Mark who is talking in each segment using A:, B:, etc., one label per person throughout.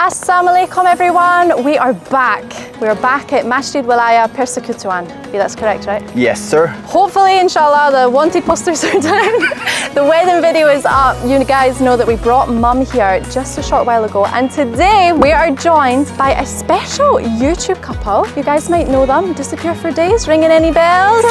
A: Assalamualaikum everyone, we are back. We are back at Masjid Wilaya Persekutuan. Yeah, that's correct, right?
B: Yes, sir.
A: Hopefully, inshallah, the wanted posters are down. The wedding video is up. You guys know that we brought Mum here just a short while ago, and today we are joined by a special YouTube couple. You guys might know them. Disappear for days. Ringing any bells?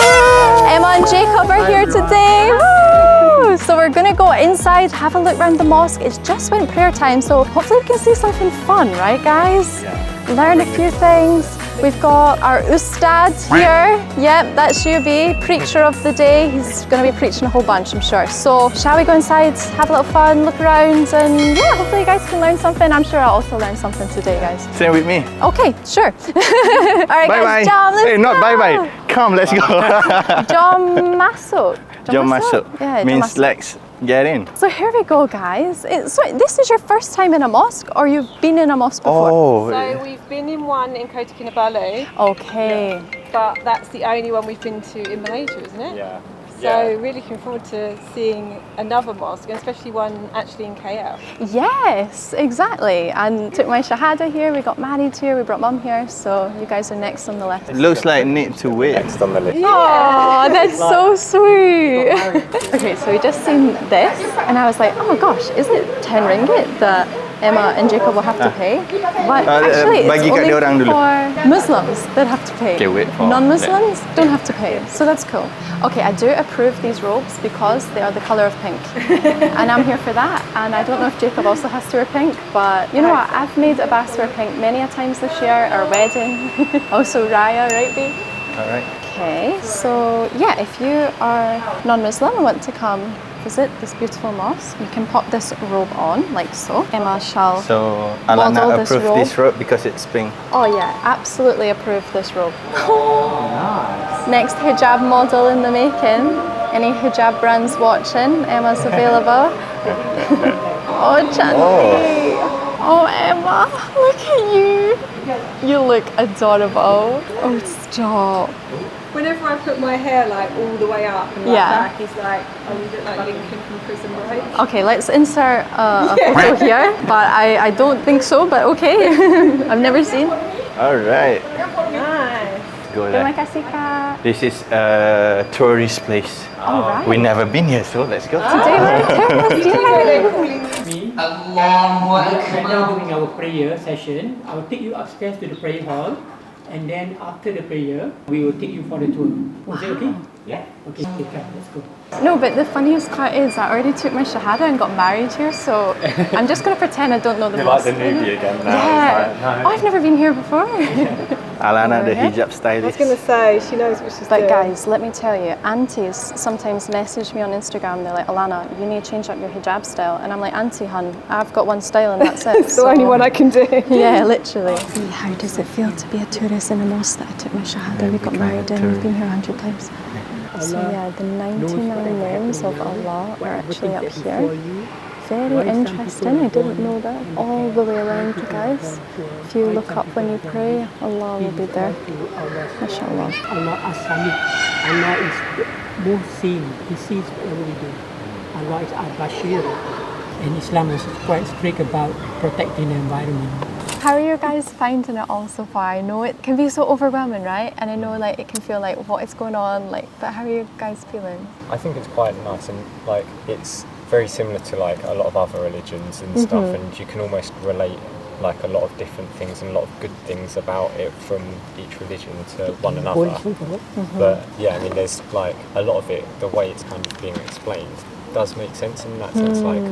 A: Emma and Jacob are here today. Woo! So we're gonna go inside, have a look around the mosque. It's just went prayer time, so hopefully we can see something fun, right, guys?
B: Yeah.
A: Learn a few things. We've got our Ustad here. Yep, that's you, B, preacher of the day. He's going to be preaching a whole bunch, I'm sure. So shall we go inside, have a little fun, look around, and yeah, hopefully you guys can learn something. I'm sure I'll also learn something today, guys.
B: Stay with me.
A: Okay, sure. All right,
B: bye
A: guys,
B: bye.
A: Jom, let's
B: Hey, not
A: go.
B: bye bye. Come, let's go.
A: Jom Masuk.
B: Jom Masuk
A: Yeah,
B: means
A: Jom Masuk.
B: let's get in.
A: So here we go, guys. So this is your first time in a mosque, or you've been in a mosque before?
B: Oh.
C: So we've been in one in Kota Kinabalu,
A: Okay.
C: but that's the only one we've been to in Malaysia, isn't it?
B: Yeah.
C: So really looking forward to seeing another mosque, and especially one actually in KL.
A: Yes, exactly. And took my shahada here, we got married here, we brought Mum here, so you guys are next on the list.
B: It looks like need to wait.
D: Next on the list.
A: Oh, that's so sweet. Okay, so we just seen this, and I was like, oh gosh, is it 10 ringgit that Emma and Jacob will have to pay? But actually, it's
B: bagi kat
A: only
B: dia orang dulu.
A: for Muslims that have to pay.
B: Okay, wait for
A: Non-Muslims don't have to pay, so that's cool. Okay, I do approve these robes because they are the colour of pink, and I'm here for that. And I don't know if Jacob also has to wear pink, but you know what? I've made Abbas wear pink many a times this year. Our wedding, also Raya, right, B?
B: All right.
A: Okay, so yeah, if you are non-Muslim and want to come visit this beautiful mosque, you can pop this robe on like so. Emma shall
B: So
A: model
B: Alana
A: this
B: approved
A: robe.
B: this robe because it's pink.
A: Oh yeah, absolutely approve this robe. Next hijab model in the making. Any hijab brands watching, Emma's available. Oh, Chanti. Oh, Emma, look at you. You look adorable. Oh, stop.
C: Whenever I put my hair like all the way up and
A: Yeah.
C: back, it's like, oh, you look like Lincoln from Prison Break.
A: Okay, let's insert a photo here, but I don't think so, but okay. I've never seen.
B: All right.
C: Nice.
B: Go
A: Terima
B: there.
A: kasih, Kak.
B: This is a tourist place.
A: All right.
B: We've never been here, so let's go.
A: Today we're terraced, yeah.
E: Me. Right now doing our prayer session, I will take you upstairs to the prayer hall, and then after the prayer, we will take you for the tour. Is it okay? Yeah. Okay, come, let's go.
A: No, but the funniest part is I already took my shahada and got married here, so I'm just going to pretend I don't know the mosque.
D: Like the newbie again now.
A: Yeah. Oh, I've never been here before.
B: Alana, the
A: Okay.
B: hijab
C: I was
B: stylist.
C: going to say, she knows what she's
A: But
C: doing.
A: guys, let me tell you, aunties sometimes message me on Instagram. They're like, Alana, you need to change up your hijab style. And I'm like, Auntie, hun, I've got one style and that's it.
C: It's the only one I can do.
A: Yeah, literally. How does it feel to be a tourist in a mosque that I took my shahada, we got married in, we've been here 100 times. So yeah, the 99 names of Allah are actually up here. Very interesting, I didn't know that. All the way around, you guys. If you look up when you pray, Allah will be there. MashaAllah.
E: Allah Islamic. Allah is more seen. He sees every day. Allah is Al-Bashir. And Islam is quite strict about protecting the environment.
A: How are you guys finding it all so far? I know it can be so overwhelming, right? And I know like it can feel like what is going on, like, but how are you guys feeling?
D: I think it's quite nice, and like it's very similar to like a lot of other religions and stuff, and you can almost relate like a lot of different things and a lot of good things about it from each religion to one another. But yeah, I mean, there's like a lot of it, the way it's kind of being explained does make sense in that sense. Like,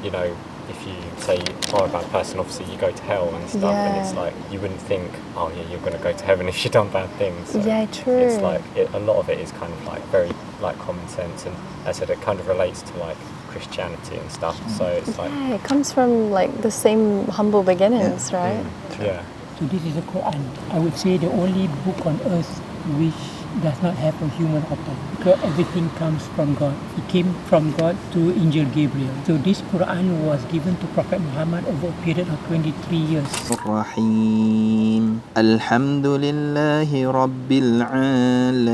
D: you know, if you say are a bad person, obviously you go to hell and stuff, and it's like you wouldn't think, oh yeah, you're going to go to heaven if you've done bad things. So
A: Yeah, true.
D: It's like a lot of it is kind of like very like common sense, and as I said, it kind of relates to like Christianity and stuff. So it's like
A: Yeah, it comes from like the same humble beginnings, right?
D: yeah.
E: So this is the Quran. I would say the only book on earth which does not have a human author, because everything comes from God. It came from God to Angel Gabriel. So this Quran was given to Prophet Muhammad over a period of 23 years.
F: الرحيم الحمد لله رب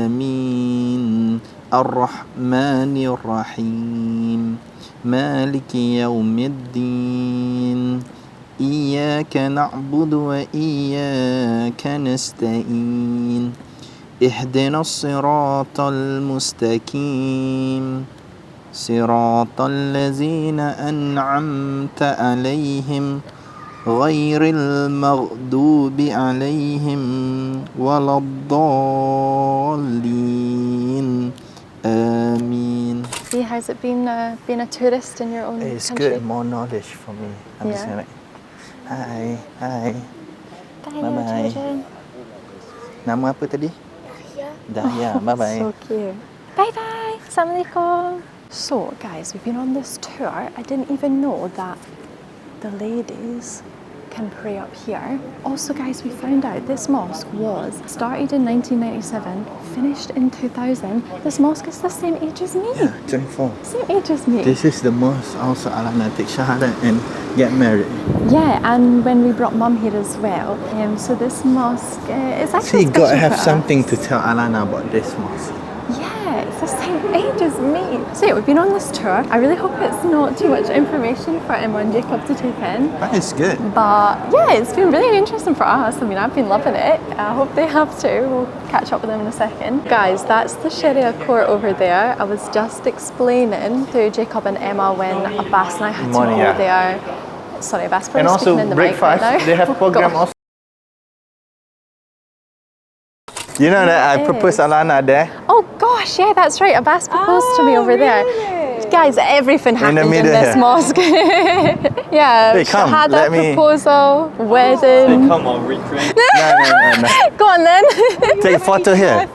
F: العالمين الرحمن الرحيم مالك يوم الدين إياك نعبد وإياك نستعين اهدنا الصراط المستقيم صراط الذين أنعمت عليهم غير المغضوب عليهم ولا الضالين آمين.
A: See, how's it been being a tourist in your own
B: It's
A: country?
B: good, more knowledge for me. I'm just
A: Yeah.
B: gonna like, hi, hi.
A: Bye,
B: Bye-bye.
A: children.
B: Nama apa tadi? Dahya. Bye-bye.
A: So cute. Bye bye. Assalamualaikum. So, guys, we've been on this tour. I didn't even know that the ladies can pray up here. Also, guys, we found out this mosque was started in 1997, finished in 2000. This mosque is the same age as me.
B: Yeah, 24.
A: Same age as me.
B: This is the mosque also Alana take shahada and get married.
A: Yeah, and when we brought mum here as well. So this mosque is
B: So
A: actually
B: you got to
A: special
B: have
A: for
B: something
A: us.
B: to tell Alana about this mosque.
A: Yeah, it's the same age as me. So yeah, we've been on this tour. I really hope it's not too much information for Emma and Jacob to take in.
B: That is good.
A: But yeah, it's been really interesting for us. I mean, I've been loving it. I hope they have too. We'll catch up with them in a second. Guys, that's the Sharia court over there. I was just explaining to Jacob and Emma when Abbas and I had to
B: Morning,
A: go
B: yeah.
A: there. Sorry, Abbas,
B: And
A: probably
B: also
A: speaking in the mic right
B: breakfast.
A: now.
B: They have program
A: Gosh.
B: also. You know that I
A: It
B: proposed
A: is.
B: Alana there.
A: Oh gosh, yeah, that's right. Abbas proposed to me over there. Guys, everything happened in
B: middle
A: this
B: here.
A: mosque. Yeah,
B: Hey, come,
A: shahada,
B: let me-
A: proposal, wedding.
D: Come on, recreate.
B: No.
A: Go on then.
B: Take a photo here.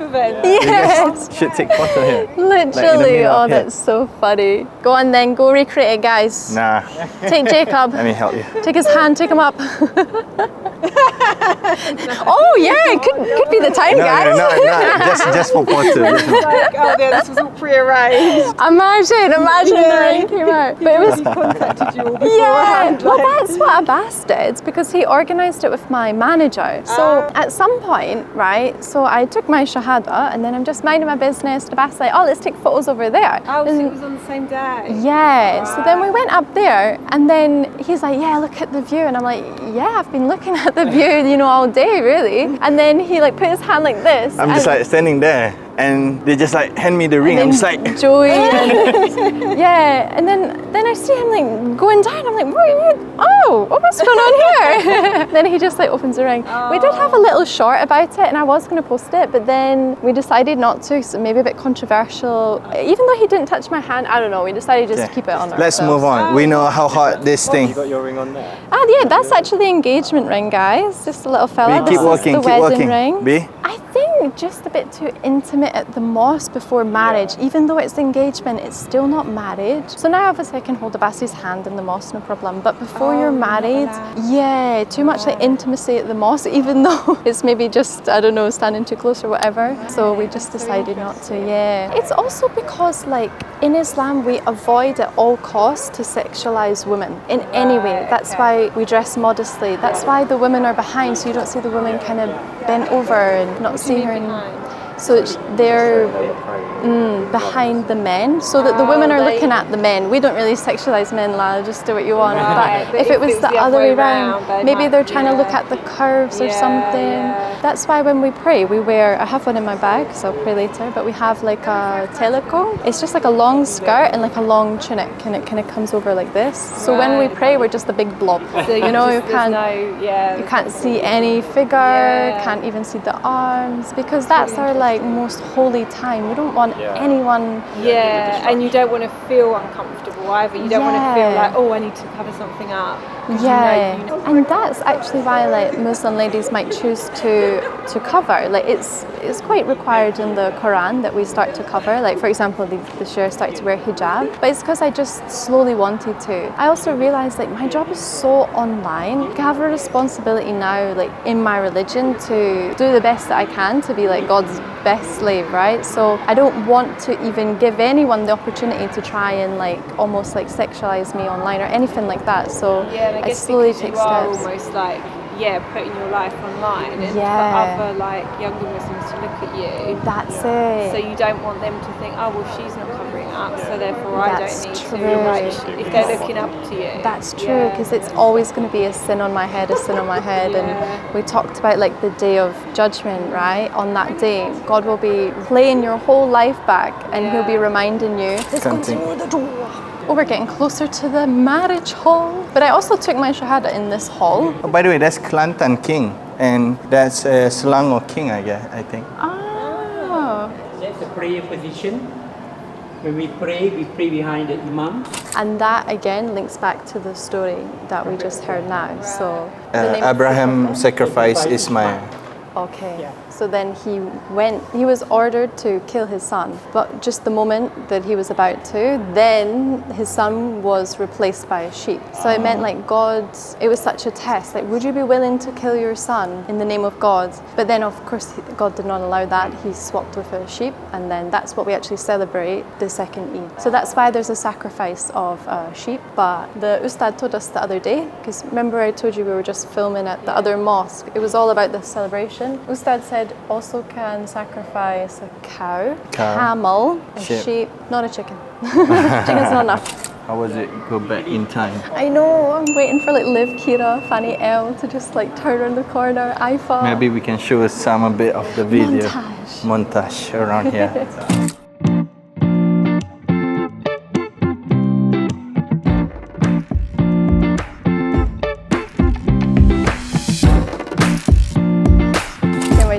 A: Yes,
B: Should take photo here.
A: literally.
B: middle
A: Oh,
B: of here.
A: that's so funny. Go on then, go recreate it, guys.
B: Nah,
A: Take Jacob.
B: let me help you.
A: Take his hand, take him up. Oh yeah, it could be the time, guys.
B: No, just for photo. Just for-
C: Like, oh, yeah, this was all pre-arranged.
A: Imagine the ring came out. But it was
C: Contacted you all beforehand.
A: yeah, well that's what Abbas did because he organised it with my manager. So at some point, right, so I took my shahada and then I'm just minding my business. Abbas like, oh, let's take photos over there.
C: Oh, so
A: And-
C: it was on the same day?
A: yeah, so then we went up there and then he's like, yeah, look at the view. And I'm like, yeah, I've been looking at the view, all day really. And then he like put his hand like this.
B: I'm just
A: and-
B: like standing there and they just like hand me the ring. I'm
A: and
B: just like,
A: Joey and yeah, and then I see him like going down. I'm like, what are you? Oh, what's going on here? Then he just like opens the ring. We did have a little short about it, and I was going to post it, but then we decided not to. So maybe a bit controversial. Even though he didn't touch my hand, I don't know. We decided just to keep it on.
B: let's
A: ourselves.
B: move on. We know how hot this
D: You
B: thing.
D: got your ring on there.
A: Ah, yeah, that's actually the engagement ring, guys. Just a little fella.
B: We keep
A: This is
B: walking,
A: the
B: keep
A: wedding
B: walking.
A: ring.
B: B?
A: I think just a bit too intimate at the mosque before marriage. Even though it's engagement, it's still not marriage. So now obviously I can hold Abbas's hand in the mosque, no problem. But before you're married, yeah, too much like intimacy at the mosque, even though it's maybe just, I don't know, standing too close or whatever. So we just decided not to, yeah. It's also because like in Islam, we avoid at all costs to sexualize women in any way. That's why we dress modestly. That's why the women are behind, so you don't see the women kind of bent over and not see her in. So they're behind the men, so that the women are looking at the men. We don't really sexualize men, Lala, just do what you want.
C: Right,
A: But if it was the other way around,
C: they
A: maybe
C: might-
A: they're trying to look
C: yeah.
A: at the curves or
C: Yeah,
A: something.
C: yeah.
A: That's why when we pray, we wear, I have one in my bag, so I'll pray later, but we have like a teleco. It's just like a long skirt and like a long tunic, and it kind of comes over like this. So when we pray, we're just a big blob.
C: So
A: you
C: there's
A: can't see any figure,
C: Yeah.
A: can't even see the arms, because that's our like most holy time. We don't want anyone.
C: Yeah, and you don't want to feel uncomfortable either. You don't want to feel
A: Yeah.
C: like, oh, I need to cover something up. 'Cause
A: Yeah,
C: you know.
A: and that's actually why like Muslim ladies might choose to cover. Like it's quite required in the Quran that we start to cover. Like for example, this year I started to wear hijab, but it's because I just slowly wanted to. I also realized like my job is so online. I have a responsibility now, like in my religion, to do the best that I can to be like God's best slave, right? So I don't want to even give anyone the opportunity to try and like almost like sexualize me online or anything like that. So
C: Yeah, and I
A: I
C: guess
A: slowly
C: because
A: take
C: you are
A: steps.
C: almost like, putting your life online, and
A: Yeah.
C: for other like younger Muslims to look at you.
A: That's
C: So
A: it.
C: you don't want them to think, oh, well, she's not covering up, so therefore I
A: That's
C: don't need
A: true.
C: to. Like, if they're looking up to you.
A: That's true, because it's always going to be a sin on my head, a sin on my head. And we talked about like the day of judgment, right? On that day, God will be playing your whole life back, and He'll be reminding you, let's go through the door. Oh, we're getting closer to the marriage hall. But I also took my shahada in this hall.
B: Oh, by the way, that's Kelantan King, and that's Selangor King, I guess. I think.
A: Ah.
E: That's the prayer position. When we pray behind the imam.
A: And that again links back to the story that we just heard now. So the name of the
B: Abraham
A: prophet?
B: sacrificed Ismail.
A: Okay.
E: Yeah.
A: So then he was ordered to kill his son. But just the moment that he was about to, then his son was replaced by a sheep. So it meant like God, it was such a test. Like, would you be willing to kill your son in the name of God? But then of course God did not allow that. He swapped with a sheep, and then that's what we actually celebrate the second Eid. So that's why there's a sacrifice of a sheep. But the Ustad told us the other day, because remember I told you we were just filming at the other mosque. It was all about the celebration. Ustad said also can sacrifice a cow, camel, a sheep, not a chicken. Chicken's not enough.
B: How was it? Go back in time.
A: I know, I'm waiting for like Liv, Kira, Fanny L to just like turn around the corner. Ifa.
B: Maybe we can show us some a bit of the video.
A: Montage.
B: Around here.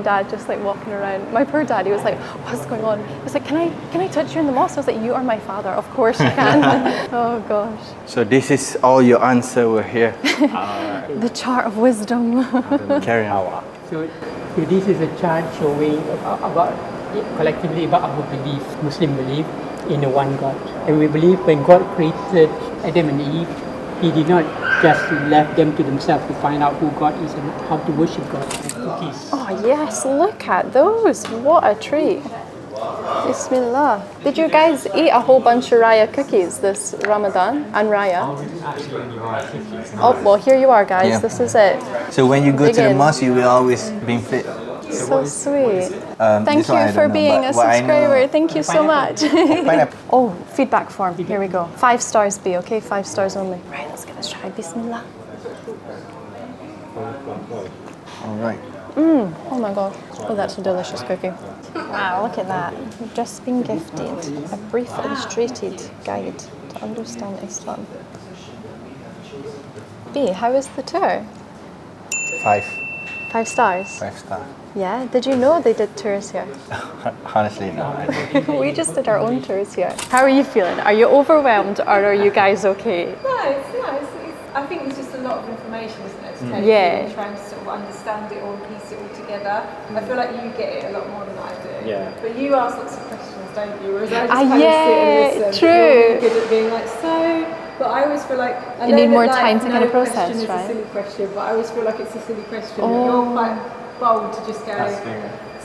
A: Dad just like walking around. My poor dad, he was like, what's going on? He was like, can I touch you in the mosque? I was like, you are my father. Of course you can. Oh gosh.
B: So this is all your answer were here.
A: The chart of wisdom.
B: Carry on.
E: So this is a chart showing about collectively about our belief, Muslim belief in a one God. And we believe when God created Adam and Eve, He did not just left them to themselves to find out who God is and how to worship God. Cookies.
A: Oh yes, look at those. What a treat. Bismillah. Did you guys eat a whole bunch of Raya cookies this Ramadan and Raya? Oh, well here you are guys.
B: Yeah.
A: This is it.
B: So when you go
A: Dig
B: to the
A: in.
B: mosque, you will always be fit.
A: So sweet.
B: this
A: Thank
B: one I
A: you for
B: don't know,
A: being
B: but
A: a
B: what I
A: subscriber.
B: know-
A: Thank you so much.
B: Pineapple.
A: Oh, feedback form. Here we go. 5 stars B, okay? 5 stars only. Right, let's get this try. Bismillah.
B: All right.
A: Oh my god. Oh, that's a delicious cookie. Wow, look at that. We've just been gifted a brief illustrated guide to understand Islam. B, how was the tour?
B: 5
A: 5 stars?
B: star.
A: Yeah, did you know they did tours here?
B: Honestly, no. I don't.
A: We just did our own tours here. How are you feeling? Are you overwhelmed or are you guys okay?
C: No, it's nice. I think it's just a lot of information, isn't it, to take
A: Yeah.
C: in and trying to sort of understand it all and piece it all together. I feel like you get it a lot more than I do.
D: Yeah.
C: But you ask lots of questions, don't you? Whereas I just
A: Ah,
C: kind
A: yeah,
C: of sit and listen.
A: true.
C: You're really good at being like, so... But I always feel like... I
A: You
C: know
A: need
C: that,
A: more
C: like,
A: time to kind of
C: no
A: process,
C: question is
A: right?
C: a silly question, but I always feel like it's a silly question. And you're quite bold to just go,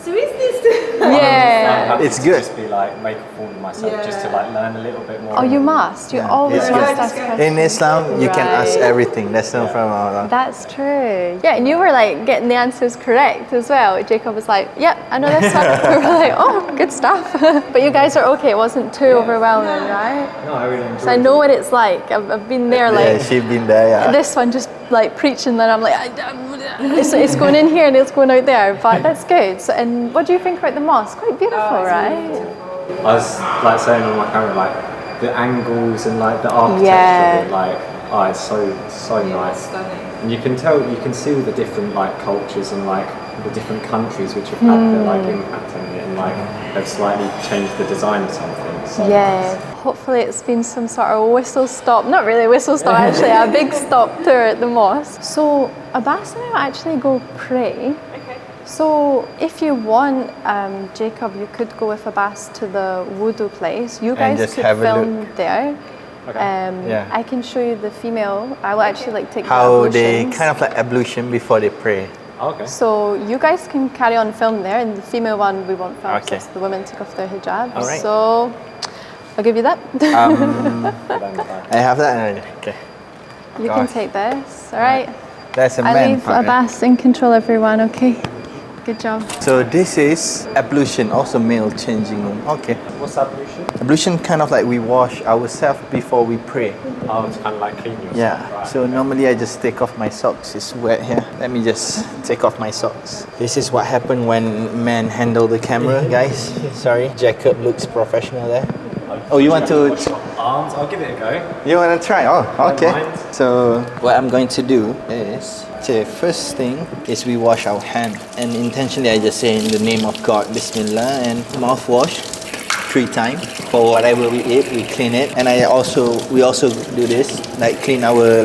C: so is this...
A: Yeah.
B: It's good.
D: Just be like, make a fool of myself, just to like learn a little bit more.
A: Oh, you must. You always
B: It's
A: must
B: good.
A: ask questions.
B: In Islam, you can ask
A: Right.
B: everything. That's no problem.
A: That's true. Yeah, and you were like getting the answers correct as well. Jacob was like, yep, I know this one. We were like, oh, good stuff. But you guys are okay. It wasn't too overwhelming, right?
D: No, I really enjoyed
A: So I know what it's like. I've been there
B: Yeah,
A: like
B: she's been there. Yeah.
A: this one just like preaching, then I'm like, it's going in here and it's going out there. But that's good. So, and what do you think about the mosque? Quite beautiful, right?
D: I was like saying on my camera, like the angles and like the architecture
A: Yeah.
D: of it, like it's so nice.
C: Stunning.
D: And you can tell, you can see all the different like cultures and like the different countries which have had their like impact on it, and like they've slightly changed the design of something. So
A: Yeah. Hopefully it's been some sort of whistle stop, not really a whistle stop actually, a big stop tour at the mosque. So Abbas and I actually go pray. So if you want, Jacob, you could go with Abbas to the wudu place. You guys
B: just
A: could
B: have a
A: film there.
B: Yeah.
A: I can show you the female. I will actually like take
B: How
A: the
B: they
A: ablutions.
B: kind of like ablution before they pray.
D: okay.
A: So you guys can carry on film there, and the female one we won't film.
B: Okay.
A: So the women take off their hijab.
B: All right.
A: So I'll give you that.
B: I have that already. Okay.
A: You can
B: gosh.
A: take this. All right.
B: That's a
A: I
B: man
A: leave
B: part.
A: Abbas in control, everyone. Okay. Good job.
B: So this is ablution, also male changing room. Okay.
D: What's ablution?
B: Ablution kind of like we wash ourselves before we pray.
D: Oh, it's kind of like clean yourself.
B: Yeah.
D: Right.
B: So normally I just take off my socks. It's wet here. Let me just take off my socks. This is what happened when men handle the camera, guys. Sorry. Jacob looks professional there. Oh, you want to?
D: Arms? I'll give it a go.
B: You want to try? Oh, okay.
D: mind.
B: So what I'm going to do is, the first thing is we wash our hand, and intentionally I just say in the name of God, Bismillah, and mouthwash 3 times. For whatever we eat, we clean it, and we also do this, like clean our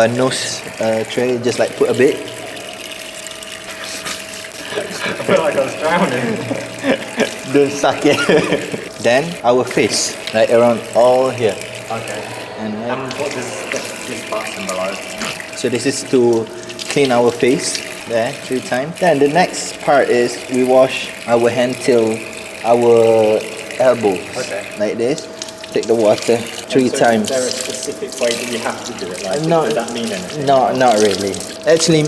B: nose tray, just like put a bit.
D: I feel like I was drowning.
B: Don't suck it. Then our face, like around all here.
D: Okay.
B: And then,
D: And what does this part symbolize?
B: so this is to clean our face there 3 times. Then the next part is we wash our hand till our elbows.
D: Okay.
B: Like this. Take the water 3 times.
D: Is there a specific way that you have to do it? Like,
B: No.
D: does that mean anything?
B: No, not really. Actually,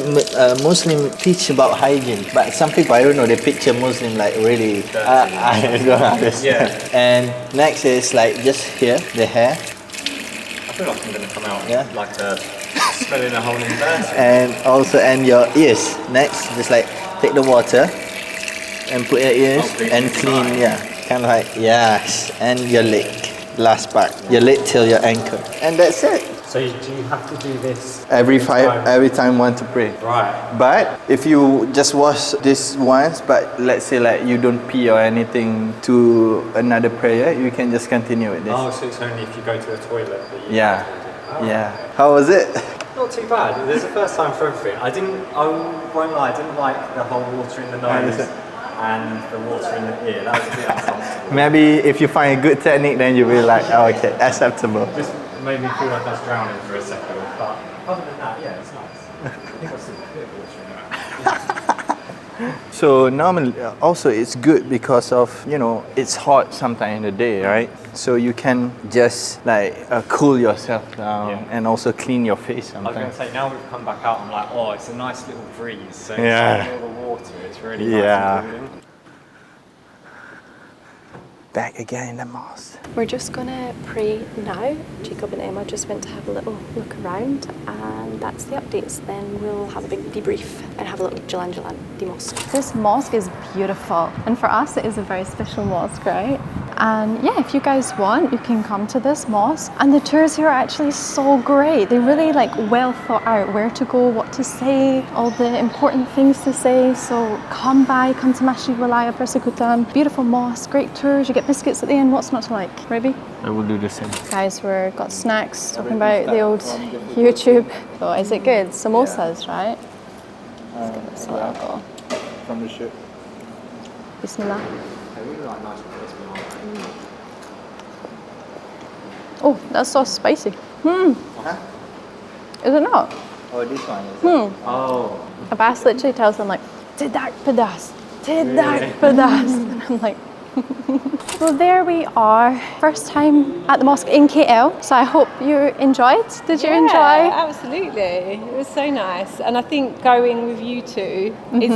B: Muslim teach about hygiene, but some people, I don't know, they picture Muslim like really. I don't understand.
D: Yeah.
B: And next is like just here, the hair,
D: I feel like I'm going to come out
B: Yeah.
D: like a smelling a whole new person.
B: and also and your ears. Next, just like take the water and put your ears
D: clean
B: and
D: the
B: clean,
D: side.
B: yeah, kind of like yes, and your leg. Last part, your leg till your ankle, and that's it.
D: So do you have to do this
B: Every
D: time?
B: time want to pray.
D: Right.
B: But if you just wash this once, but let's say like you don't pee or anything to another prayer, you can just continue with this.
D: Oh, so it's only if you go to the toilet that you
B: Yeah,
D: have to do it. Oh,
B: yeah. How was it?
D: Not too bad. There's a first time for everything. I won't lie, I didn't like the whole water in the nose and the water in the ear. That was a bit uncomfortable.
B: Maybe if you find a good technique, then you'll be like, oh, okay, acceptable.
D: Just made me feel like I was drowning for a second. But other than that, yeah, it's nice. I think I've seen a bit of water in there.
B: So normally, also it's good because of, it's hot sometime in the day, right? So you can just like cool yourself down
D: Yeah.
B: and also clean your face
D: I was going
B: sometimes.
D: to say, now we've come back out, I'm like, oh, it's a nice little breeze. So
B: Yeah.
D: all the water, it's really
B: Yeah.
D: nice and cooling.
B: Back again in the mosque.
A: We're just gonna pray now. Jacob and Emma just went to have a little look around, and that's the updates. Then we'll have a big debrief and have a little Jalan the mosque. This mosque is beautiful, and for us it is a very special mosque, right? And yeah, if you guys want, you can come to this mosque, and the tours here are actually so great. They really well thought out where to go, what to say, all the important things to say. So come to Masjid Wilayah Persekutuan. Beautiful mosque, great tours. You get biscuits at the end. What's not to like? Maybe?
B: I will do the same.
A: Guys, we've got snacks, talking about the old YouTube. So is it good? Samosas, right? Let's give this a little go.
B: From the ship.
A: Bismillah.
D: I really like nice place behind.
A: Oh, that's so spicy.
B: Huh?
A: Is it not?
B: Oh, this one is
D: Oh.
A: Abbas literally tells them Tidak pedas, tidak pedas. And I'm like, so there we are. First time at the mosque in KL. So I hope you enjoyed. Did you enjoy?
C: Absolutely. It was so nice. And I think going with you two is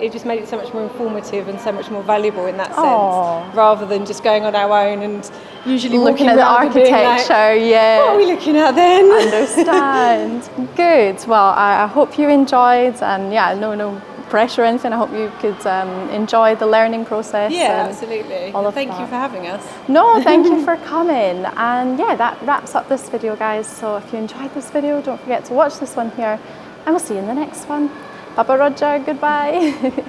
C: it just made it so much more informative and so much more valuable in that sense.
A: Aw.
C: Rather than just going on our own and usually
A: Looking
C: walking
A: at the
C: around and being like,
A: architecture, yeah.
C: what are we looking at then?
A: Understand. Good. Well, I hope you enjoyed, and yeah, no pressure or anything. I hope you could enjoy the learning process.
C: Yeah,
A: and
C: absolutely.
A: all of
C: Thank
A: that.
C: you for having us.
A: No, thank you for coming. And yeah, that wraps up this video, guys. So if you enjoyed this video, don't forget to watch this one here, and we'll see you in the next one. Papa Roger, goodbye.